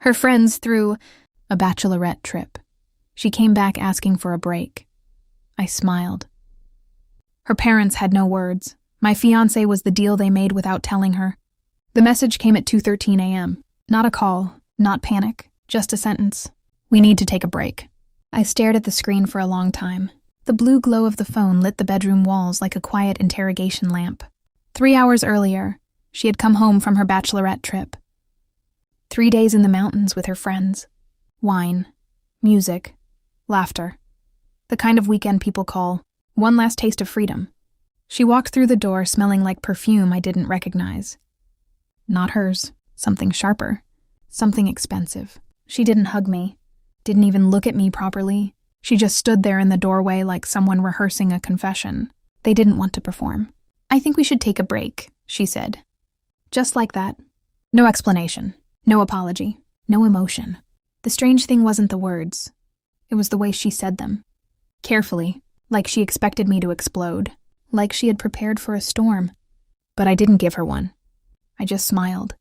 Her friends threw a bachelorette trip. She came back asking for a break. I smiled. Her parents had no words. My fiancé was the deal they made without telling her. The message came at 2:13 a.m. Not a call, not panic, just a sentence. We need to take a break. I stared at the screen for a long time. The blue glow of the phone lit the bedroom walls like a quiet interrogation lamp. 3 hours earlier, she had come home from her bachelorette trip. 3 days in the mountains with her friends. Wine, music, laughter. The kind of weekend people call one last taste of freedom. She walked through the door smelling like perfume I didn't recognize. Not hers, something sharper, something expensive. She didn't hug me, didn't even look at me properly. She just stood there in the doorway like someone rehearsing a confession. They didn't want to perform. I think we should take a break, she said. Just like that. No explanation, no apology, no emotion. The strange thing wasn't the words. It was the way she said them. Carefully, like she expected me to explode, like she had prepared for a storm. But I didn't give her one. I just smiled.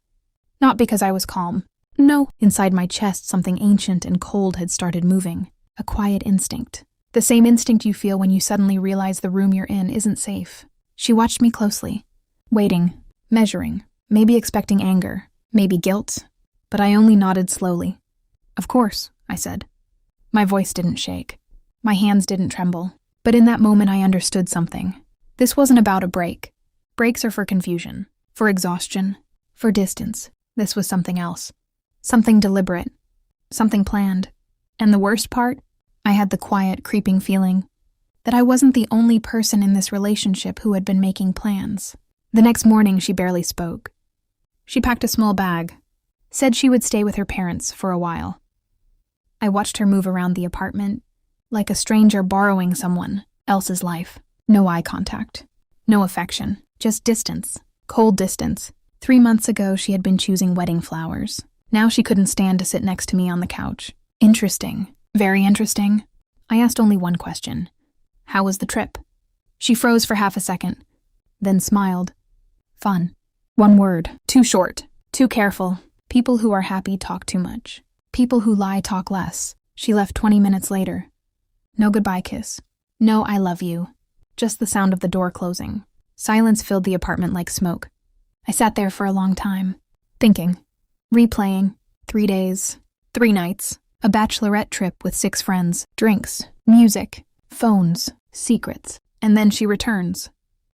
Not because I was calm. No. Inside my chest, something ancient and cold had started moving. A quiet instinct. The same instinct you feel when you suddenly realize the room you're in isn't safe. She watched me closely, waiting, measuring, maybe expecting anger, maybe guilt, but I only nodded slowly. Of course, I said. My voice didn't shake. My hands didn't tremble. But in that moment I understood something. This wasn't about a break. Breaks are for confusion, for exhaustion, for distance. This was something else. Something deliberate. Something planned. And the worst part? I had the quiet, creeping feeling that I wasn't the only person in this relationship who had been making plans. The next morning, she barely spoke. She packed a small bag, said she would stay with her parents for a while. I watched her move around the apartment, like a stranger borrowing someone else's life. No eye contact, no affection, just distance, cold distance. 3 months ago, she had been choosing wedding flowers. Now she couldn't stand to sit next to me on the couch. Interesting. Very interesting. I asked only one question. How was the trip? She froze for half a second, then smiled. Fun. One word. Too short. Too careful. People who are happy talk too much. People who lie talk less. She left 20 minutes later. No goodbye kiss. No I love you. Just the sound of the door closing. Silence filled the apartment like smoke. I sat there for a long time, thinking, replaying. 3 days, 3 nights. A bachelorette trip with 6 friends, drinks, music, phones, secrets. And then she returns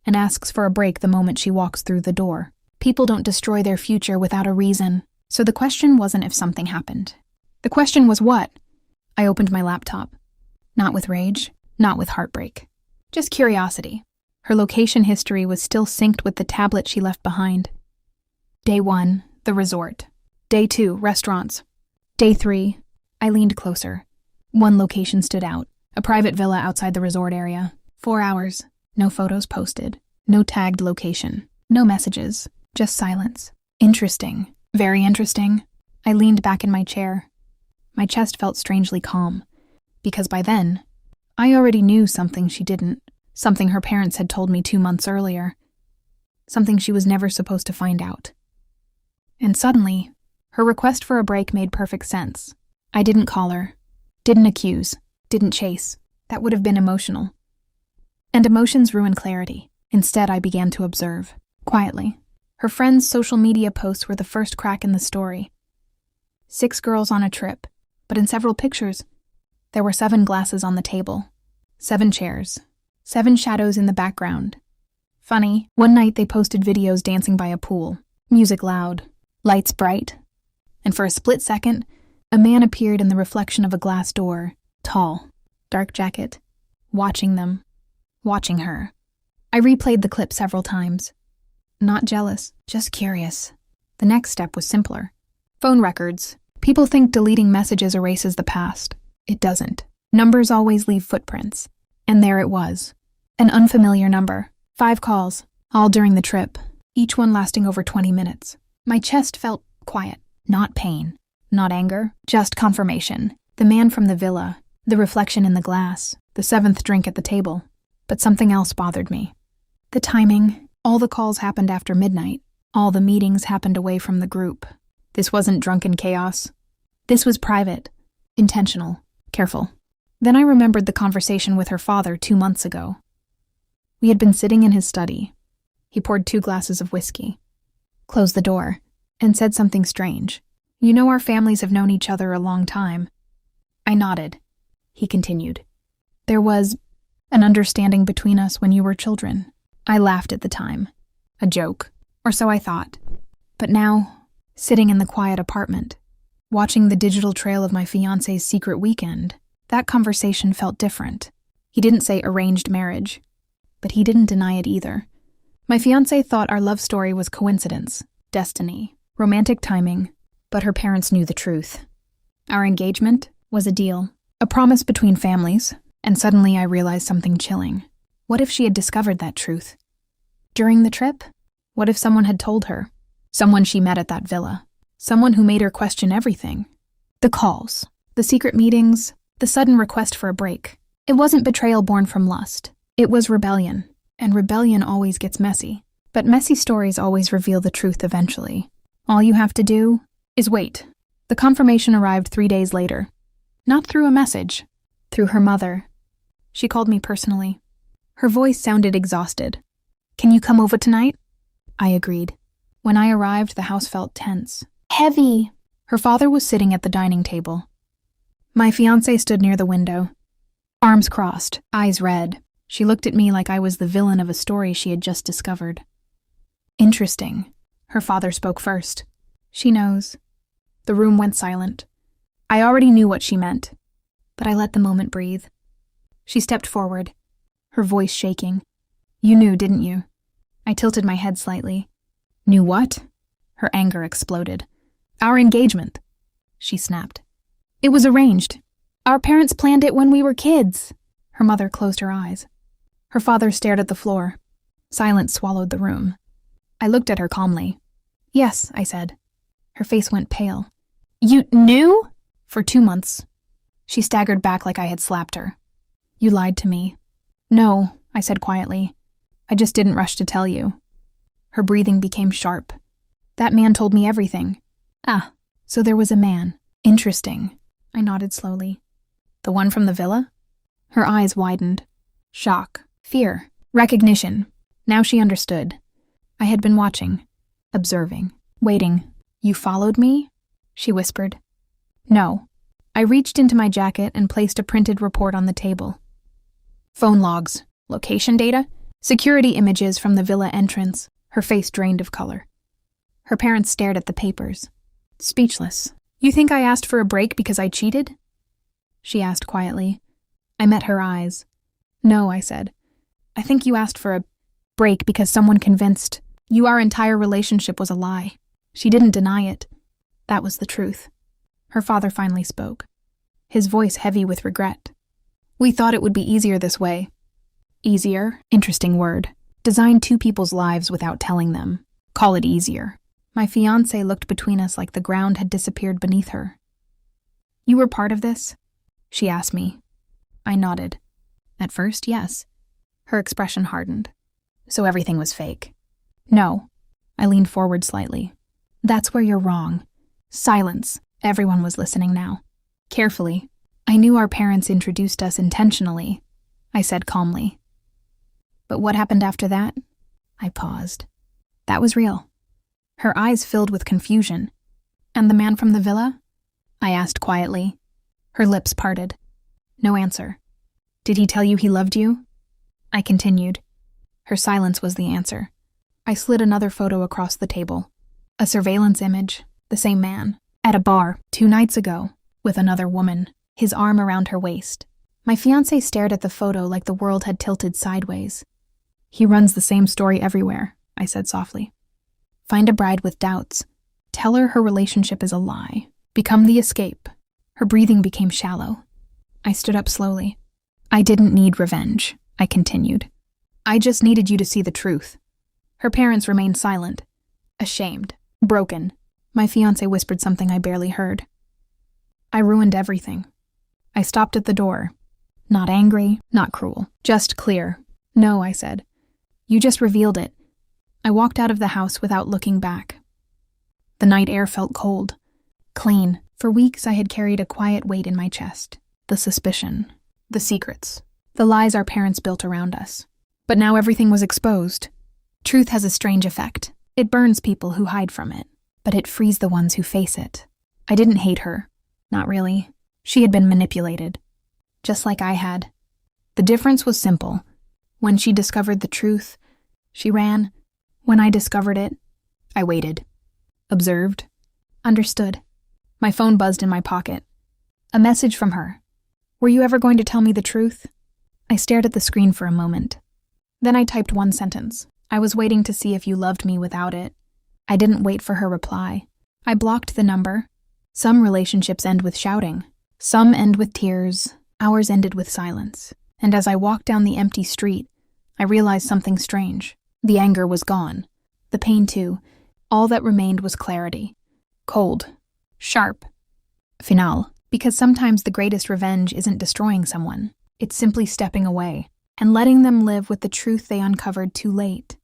and asks for a break the moment she walks through the door. People don't destroy their future without a reason. So the question wasn't if something happened. The question was what? I opened my laptop. Not with rage, not with heartbreak. Just curiosity. Her location history was still synced with the tablet she left behind. Day 1, the resort. Day 2, restaurants. Day 3, I leaned closer. One location stood out, a private villa outside the resort area. 4 hours, no photos posted, no tagged location, no messages, just silence. Interesting, very interesting. I leaned back in my chair. My chest felt strangely calm, because by then, I already knew something she didn't, something her parents had told me 2 months earlier, something she was never supposed to find out. And suddenly, her request for a break made perfect sense. I didn't call her, didn't accuse, didn't chase. That would have been emotional. And emotions ruin clarity. Instead, I began to observe, quietly. Her friends' social media posts were the first crack in the story. 6 girls on a trip, but in several pictures, there were 7 glasses on the table, 7 chairs, 7 shadows in the background. Funny, one night they posted videos dancing by a pool, music loud, lights bright, and for a split second, a man appeared in the reflection of a glass door, tall, dark jacket, watching them, watching her. I replayed the clip several times. Not jealous, just curious. The next step was simpler. Phone records. People think deleting messages erases the past. It doesn't. Numbers always leave footprints. And there it was. An unfamiliar number. 5 calls, all during the trip, each one lasting over 20 minutes. My chest felt quiet. Not pain. Not anger. Just confirmation. The man from the villa. The reflection in the glass. The 7th drink at the table. But something else bothered me. The timing. All the calls happened after midnight. All the meetings happened away from the group. This wasn't drunken chaos. This was private, intentional, careful. Then I remembered the conversation with her father 2 months ago. We had been sitting in his study. He poured 2 glasses of whiskey, closed the door, and said something strange. You know, our families have known each other a long time. I nodded. He continued. There was an understanding between us when you were children. I laughed at the time. A joke, or so I thought. But now, sitting in the quiet apartment, watching the digital trail of my fiancé's secret weekend, that conversation felt different. He didn't say arranged marriage, but he didn't deny it either. My fiancé thought our love story was coincidence, destiny, romantic timing, but her parents knew the truth. Our engagement was a deal, a promise between families, and suddenly I realized something chilling. What if she had discovered that truth? During the trip? What if someone had told her? Someone she met at that villa. Someone who made her question everything. The calls, the secret meetings, the sudden request for a break. It wasn't betrayal born from lust. It was rebellion, and rebellion always gets messy. But messy stories always reveal the truth eventually. All you have to do is wait. The confirmation arrived 3 days later. Not through a message, through her mother. She called me personally. Her voice sounded exhausted. Can you come over tonight? I agreed. When I arrived, the house felt tense. Heavy. Her father was sitting at the dining table. My fiancé stood near the window. Arms crossed, eyes red. She looked at me like I was the villain of a story she had just discovered. Interesting. Her father spoke first. She knows. The room went silent. I already knew what she meant, but I let the moment breathe. She stepped forward, her voice shaking. You knew, didn't you? I tilted my head slightly. Knew what? Her anger exploded. Our engagement, she snapped. It was arranged. Our parents planned it when we were kids. Her mother closed her eyes. Her father stared at the floor. Silence swallowed the room. I looked at her calmly. Yes, I said. Her face went pale. You knew? For 2 months. She staggered back like I had slapped her. You lied to me. No, I said quietly. I just didn't rush to tell you. Her breathing became sharp. That man told me everything. Ah, so there was a man. Interesting. I nodded slowly. The one from the villa? Her eyes widened. Shock, fear, recognition. Now she understood. I had been watching, observing, waiting. You followed me? She whispered. No. I reached into my jacket and placed a printed report on the table. Phone logs, location data, security images from the villa entrance. Her face drained of color. Her parents stared at the papers, speechless. You think I asked for a break because I cheated? She asked quietly. I met her eyes. No, I said. I think you asked for a break because someone convinced you our entire relationship was a lie. She didn't deny it. That was the truth. Her father finally spoke, his voice heavy with regret. We thought it would be easier this way. Easier? Interesting word. Design 2 people's lives without telling them. Call it easier. My fiancé looked between us like the ground had disappeared beneath her. You were part of this? She asked me. I nodded. At first, yes. Her expression hardened. So everything was fake. No. I leaned forward slightly. That's where you're wrong. Silence. Everyone was listening now. Carefully. I knew our parents introduced us intentionally, I said calmly. But what happened after that? I paused. That was real. Her eyes filled with confusion. And the man from the villa? I asked quietly. Her lips parted. No answer. Did he tell you he loved you? I continued. Her silence was the answer. I slid another photo across the table. A surveillance image, the same man, at a bar 2 nights ago, with another woman, his arm around her waist. My fiancé stared at the photo like the world had tilted sideways. He runs the same story everywhere, I said softly. Find a bride with doubts. Tell her relationship is a lie. Become the escape. Her breathing became shallow. I stood up slowly. I didn't need revenge, I continued. I just needed you to see the truth. Her parents remained silent, ashamed, broken. My fiancé whispered something I barely heard. I ruined everything. I stopped at the door. Not angry, not cruel, just clear. No, I said. You just revealed it. I walked out of the house without looking back. The night air felt cold. Clean. For weeks I had carried a quiet weight in my chest. The suspicion. The secrets. The lies our parents built around us. But now everything was exposed. Truth has a strange effect. It burns people who hide from it, but it frees the ones who face it. I didn't hate her. Not really. She had been manipulated. Just like I had. The difference was simple. When she discovered the truth, she ran. When I discovered it, I waited. Observed. Understood. My phone buzzed in my pocket. A message from her. Were you ever going to tell me the truth? I stared at the screen for a moment. Then I typed one sentence. I was waiting to see if you loved me without it. I didn't wait for her reply. I blocked the number. Some relationships end with shouting. Some end with tears. Ours ended with silence. And as I walked down the empty street, I realized something strange. The anger was gone. The pain too. All that remained was clarity. Cold. Sharp. Final. Because sometimes the greatest revenge isn't destroying someone. It's simply stepping away and letting them live with the truth they uncovered too late.